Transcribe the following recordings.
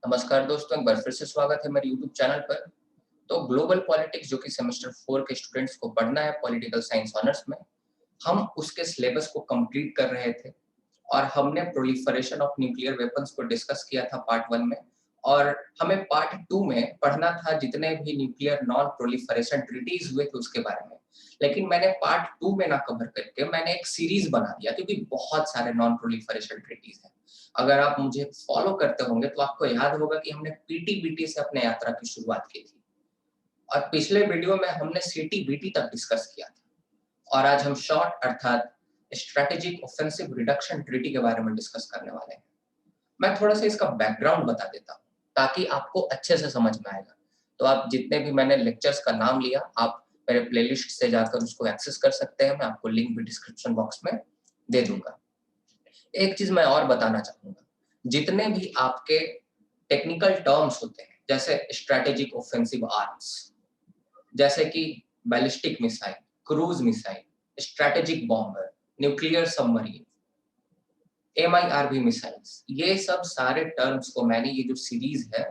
नमस्कार दोस्तों, एक बार फिर से स्वागत है मेरे यूट्यूब चैनल पर। तो ग्लोबल पॉलिटिक्स जो कि सेमेस्टर 4 के स्टूडेंट्स को पढ़ना है पॉलिटिकल साइंस ऑनर्स में, हम उसके सिलेबस को कंप्लीट कर रहे थे और हमने प्रोलिफरेशन ऑफ न्यूक्लियर वेपन्स को डिस्कस किया था पार्ट 1 में। और हमें पार्ट 2 में पढ़ना था जितने भी न्यूक्लियर नॉन प्रोलिफरेशन ट्रीटीज हुए थे उसके बारे में। लेकिन मैंने पार्ट 2 में ना कवर करके मैंने एक सीरीज बना दिया, क्योंकि बहुत सारे नॉन प्रोलिफरेशन ट्रीटीज हैं। अगर आप मुझे फॉलो करते होंगे तो आपको याद होगा कि हमने पीटीबीटी से अपने यात्रा की शुरुआत की थी और पिछले वीडियो में हमने सीटीबीटी तक डिस्कस किया था। और आज हम शॉर्ट अर्थात स्ट्रेटेजिक ऑफेंसिव रिडक्शन ट्रीटी के बारे में डिस्कस करने वाले हैं। मैं थोड़ा सा इसका बैकग्राउंड बता देता हूँ ताकि आपको अच्छे से समझ में आएगा। तो आप जितने भी मैंने लेक्चर्स का नाम लिया, आप मेरे प्लेलिस्ट से जाकर उसको एक्सेस कर सकते हैं। मैं आपको लिंक भी डिस्क्रिप्शन बॉक्स में दे दूंगा। एक चीज मैं और बताना चाहूंगा, जितने भी आपके टेक्निकल टर्म्स होते हैं जैसे स्ट्रेटेजिक ऑफेंसिव आर्म्स, जैसे कि ballistic missile, cruise missile, strategic bomber, nuclear submarine, MIRV missiles, ये सब सारे टर्म्स को मैंने ये जो सीरीज है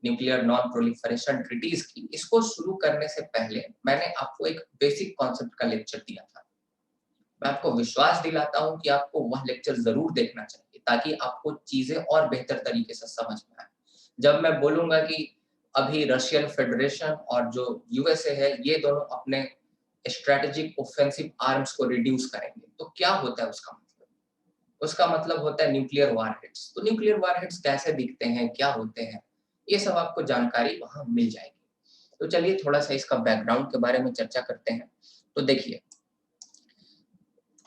न्यूक्लियर नॉन प्रोलिफरेशन ट्रीटीज की, इसको शुरू करने से पहले मैंने आपको एक बेसिक कॉन्सेप्ट का लेक्चर दिया था। मैं आपको विश्वास दिलाता हूं कि आपको वह लेक्चर जरूर देखना चाहिए ताकि आपको चीजें और बेहतर तरीके से समझ में आए। जब मैं बोलूंगा कि अभी रशियन फेडरेशन और जो यूएसए है ये दोनों अपने स्ट्रेटेजिक ऑफेंसिव आर्म्स को रिड्यूस करेंगे, तो क्या होता है उसका मतलब होता है न्यूक्लियर वारहेड्स। तो न्यूक्लियर वारहेड्स कैसे दिखते हैं, क्या होते हैं, ये सब आपको जानकारी वहां मिल जाएगी। तो चलिए थोड़ा सा इसका बैकग्राउंड के बारे में चर्चा करते हैं। तो देखिए,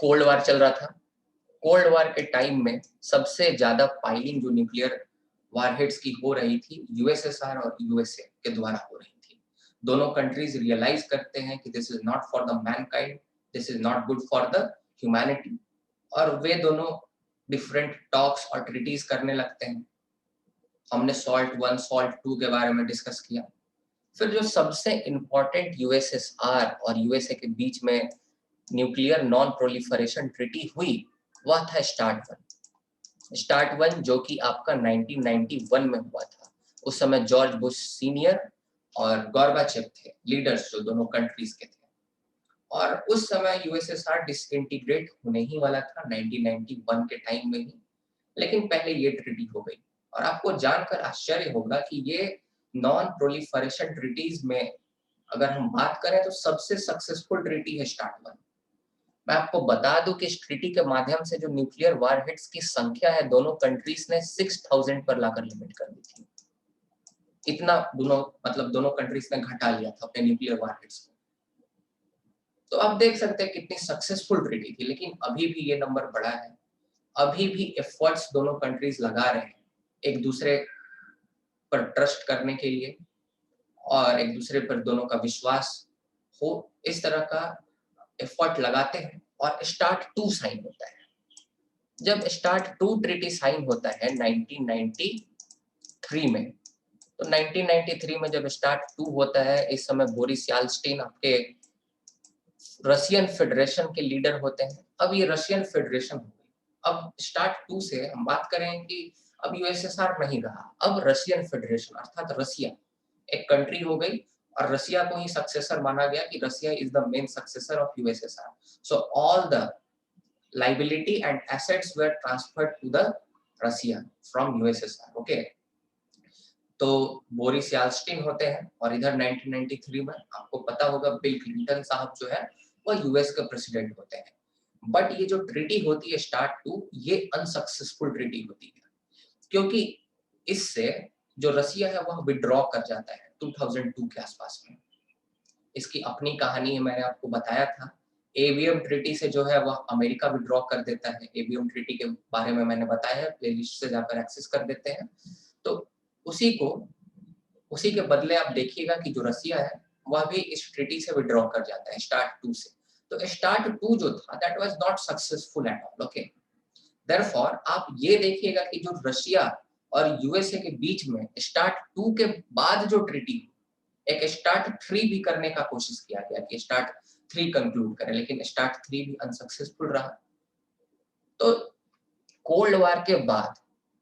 कोल्ड वार चल रहा था। कोल्ड वार के टाइम में सबसे ज्यादा फाइलिंग जो न्यूक्लियर वारहेड्स की हो रही थी यूएसएसआर और यूएसए के द्वारा हो रही थी। दोनों कंट्रीज रियलाइज करते हैं कि this is not for the Mankind, this is not good for the humanity, और वे दोनों डिफरेंट टॉक्स और ट्रीटीज करने लगते हैं। हमने सॉल्ट 1 सॉल्ट 2 के बारे में डिस्कस किया। फिर जो सबसे इंपॉर्टेंट यूएसएसआर और यूएसए के बीच में न्यूक्लियर नॉन प्रोलिफरेशन ट्रीटी हुई, वह था स्टार्ट वन जो कि आपका 1991 में हुआ था। उस समय जॉर्ज बुश सीनियर और गोर्बाचेव थे लीडर्स जो दोनों कंट्रीज के थे। और उस समय यूएसएसआर डिसइंटीग्रेट होने ही वाला था 1991 के टाइम में ही, लेकिन पहले ये ट्रीटी हो गई। और आपको जानकर आश्चर्य होगा कि ये नॉन प्रोलिफरेशन ट्रीटीज में अगर हम बात करें तो सबसे सक्सेसफुल ट्रीटी है स्टार्ट वन। मैं आपको बता दूं कि इस ट्रीटी के माध्यम से जो न्यूक्लियर वारहेड्स की संख्या है दोनों कंट्रीज ने 6000 पर लाकर लिमिट कर दी थी। इतना दोनों कंट्रीज ने घटा लिया था अपने न्यूक्लियर वारहेड्स को। तो आप देख सकते हैं कितनी सक्सेसफुल ट्रीटी थी। लेकिन अभी भी ये नंबर बढ़ा है, अभी भी एफर्ट्स दोनों कंट्रीज लगा रहे हैं एक दूसरे पर ट्रस्ट करने के लिए और एक दूसरे पर दोनों का विश्वास हो, इस तरह का एफर्ट लगाते हैं। और स्टार्ट 2 साइन होता है। जब स्टार्ट 2 ट्रीटी साइन होता है 1993 में, तो 1993 में जब स्टार्ट 2 होता है, इस समय बोरिस याल्स्टीन आपके रशियन फेडरेशन के लीडर होते हैं। अब ये रशियन फेडरेशन हो गई। अब स्टार्ट 2 से हम बात करें कि अब यूएसएसआर नहीं रहा, अब रशियन फेडरेशन अर्थात रसिया एक कंट्री हो गई। और रसिया को ही सक्सेसर माना गया कि Russia is the main successor of USSR. So all the liability and assets were transferred to the Russia from USSR. Okay, तो बोरिस याल्स्टीन होते हैं और इधर 1993 में आपको पता होगा बिल क्लिंटन साहब जो है वह यूएस के प्रेसिडेंट होते हैं। बट ये जो ट्रीटी होती है स्टार्ट 2, ये अनसक्सेसफुल ट्रीटी होती है, क्योंकि इससे जो रसिया है वह विड्रॉ कर जाता है 2002 के आसपास में। इसकी अपनी कहानी है, मैंने आपको बताया था। एवीएम ट्रीटी से जो है वह अमेरिका विड्रॉ कर देता है। एवीएम ट्रीटी के बारे में मैंने बताया है, प्लेलिस्ट से जाकर एक्सेस कर देते हैं। तो उसी के बदले आप देखिएगा कि जो रसिया है वह भी इस ट्रीटी से विड्रॉ कर जाता है स्टार्ट 2 से। तो स्टार्ट 2 जो था that was not successful at all. Okay, therefore आप ये देखिएगा कि जो रशिया और यूएसए के बीच में स्टार्ट 2 के बाद जो ट्रीटी, एक स्टार्ट 3 भी करने का कोशिश किया गया कि स्टार्ट 3 कंक्लूड करें, लेकिन स्टार्ट 3 भी अनसक्सेसफुल रहा। तो कोल्ड वार के बाद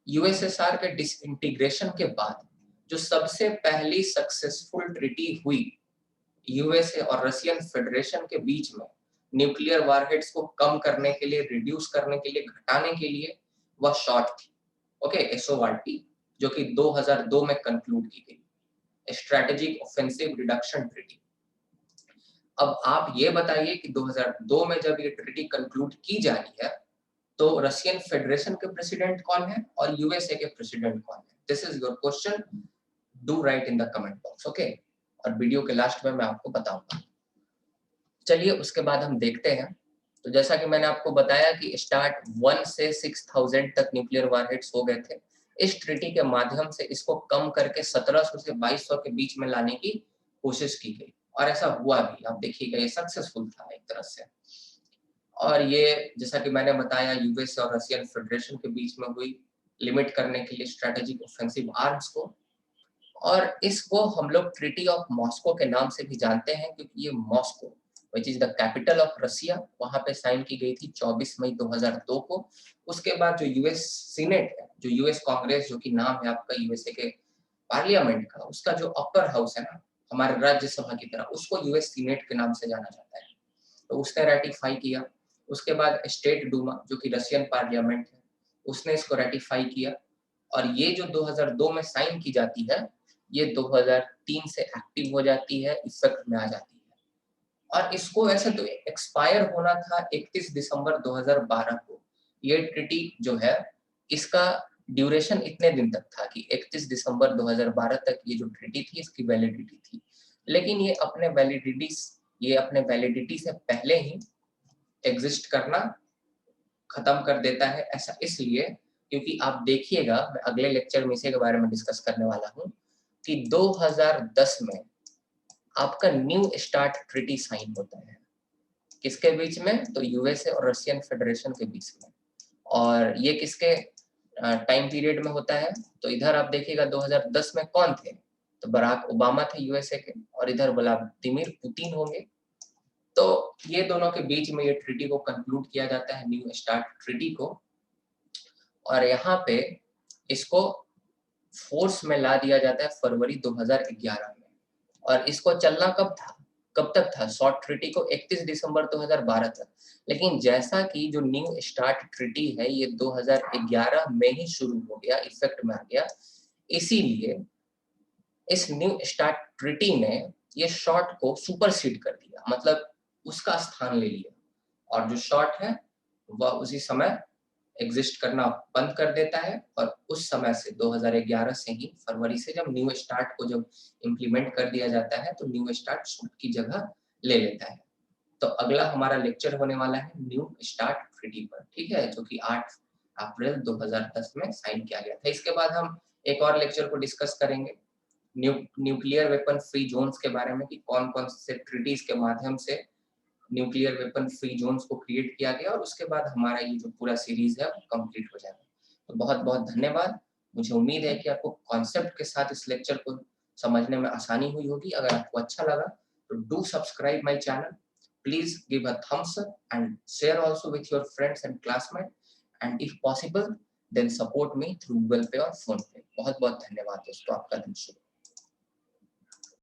यूएसएसआर के डिसइंटीग्रेशन के बाद जो सबसे पहली सक्सेसफुल ट्रीटी हुई यूएसए और रशियन फेडरेशन के बीच में न्यूक्लियर वारहेड्स को कम करने के लिए, रिड्यूस करने के लिए, घटाने के लिए, वह शॉर्ट थी, ओके, एसओआरटी, जो कि 2002 में कंक्लूड की गई, स्ट्रेटेजिक ऑफेंसिव रिडक्शन ट्रीटी। अब आप ये बताइए कि 2002 में जब ये ट्रीटी कंक्लूड की जा रही है तो रशियन फेडरेशन के प्रेसिडेंट कौन है और यूएसए के प्रेसिडेंट कौन है? This is your question, do right in the comment box, okay. और वीडियो के लास्ट में मैं आपको बताऊंगा। चलिए उसके बाद हम देखते हैं। तो जैसा कि मैंने आपको बताया कि स्टार्ट 1 से 6000 तक न्यूक्लियर वारहेड्स हो गए थे। इस ट्रीटी के माध्यम से इसको कम करके 1700 से 2200 के बीच में लाने की कोशिश की गई और ऐसा हुआ भी। आप देखिएगा ये सक्सेसफुल था एक तरह से। और ये जैसा कि मैंने बताया यूएस और रशियन फेडरेशन के बीच में हुई, लिमिट करने के लिए स्ट्रेटेजिक ऑफेंसिव आर्म्स को। और इसको हम लोग ट्रीटी ऑफ मॉस्को के नाम से भी जानते हैं क्योंकि ये Moscow which is the capital of Russia, वहां पे साइन की गई थी 24 मई 2002 को। उसके बाद जो यूएस सीनेट है, जो यूएस कांग्रेस, जो कि नाम है आपका यूएसए के पार्लियामेंट का, उसका जो अपर हाउस है ना, हमारे राज्यसभा की तरह, उसको यूएस सीनेट के नाम से जाना जाता है। तो उसने रेटिफाई किया। उसके बाद स्टेट डूमा, जो कि रशियन पार्लियामेंट है, उसने इसको रेटिफाई किया। और ये जो 2002 में साइन की जाती है, ये 2003 से एक्टिव हो जाती है, इफेक्ट में आ जाती है। और इसको वैसे तो एक्सपायर होना था 31 दिसंबर 2012 को। ये ट्रीटी जो है, इसका ड्यूरेशन इतने दिन तक था कि 31 दिसंबर 2012 तक ये जो ट्रीटी थी इसकी वैलिडिटी थी। लेकिन ये अपने वैलिडिटी से पहले ही एग्जिस्ट करना खत्म कर देता है। ऐसा इसलिए क्योंकि आप देखिएगा, मैं अगले लेक्चर में इसी के बारे में डिस्कस करने वाला हूँ कि 2010 में आपका न्यू स्टार्ट ट्रीटी साइन होता है। किसके बीच में? तो यूएसए और रशियन फेडरेशन के बीच में। और ये किसके टाइम पीरियड में होता है? तो इधर आप देखिएगा 2010 में कौन थे? तो बराक ओबामा थे यूएसए के, और इधर व्लादिमीर पुतिन होंगे। तो ये दोनों के बीच में ये ट्रीटी को कंक्लूड किया जाता है, न्यू स्टार्ट ट्रीटी को। और यहाँ पे इसको फोर्स में ला दिया जाता है फरवरी 2011 में। और इसको चलना कब तक था शॉर्ट ट्रीटी को? 31 दिसंबर 2012 तक। लेकिन जैसा कि जो न्यू स्टार्ट ट्रीटी है ये 2011 में ही शुरू हो गया, इफेक्ट में आ गया, इसीलिए इस न्यू स्टार्ट ट्रीटी ने ये शॉर्ट को सुपरसीड कर दिया, मतलब उसका स्थान ले लिया। और जो शॉर्ट है वह उसी समय एग्जिस्ट करना बंद कर देता है। और उस समय से 2011 से ही, फरवरी से, जब न्यू स्टार्ट को जब इम्प्लीमेंट कर दिया जाता है तो न्यू स्टार्ट शॉर्ट की जगह ले लेता है। तो अगला हमारा लेक्चर होने वाला है न्यू स्टार्ट ट्रीटी पर, ठीक है, जो कि 8 अप्रैल 2010 में साइन किया गया था। इसके बाद हम एक और लेक्चर को डिस्कस करेंगे न्यूक्लियर वेपन फ्री जोन्स के बारे में, कि कौन कौन से ट्रीटीज के माध्यम से न्यूक्लियर वेपन फ्री जोन्स को क्रिएट किया गया। और उसके बाद हमारा ये जो पूरा सीरीज है वो कंप्लीट हो जाएगा। तो बहुत बहुत धन्यवाद। मुझे उम्मीद है कि आपको कॉन्सेप्ट के साथ इस लेक्चर को समझने में आसानी हुई होगी। अगर आपको अच्छा लगा तो do subscribe my channel, please give a thumbs up and share also with your friends and classmate, and if possible then support me through Google pay और फोन पे। बहुत बहुत धन्यवाद दोस्तों, आपका दिन शुभ हो।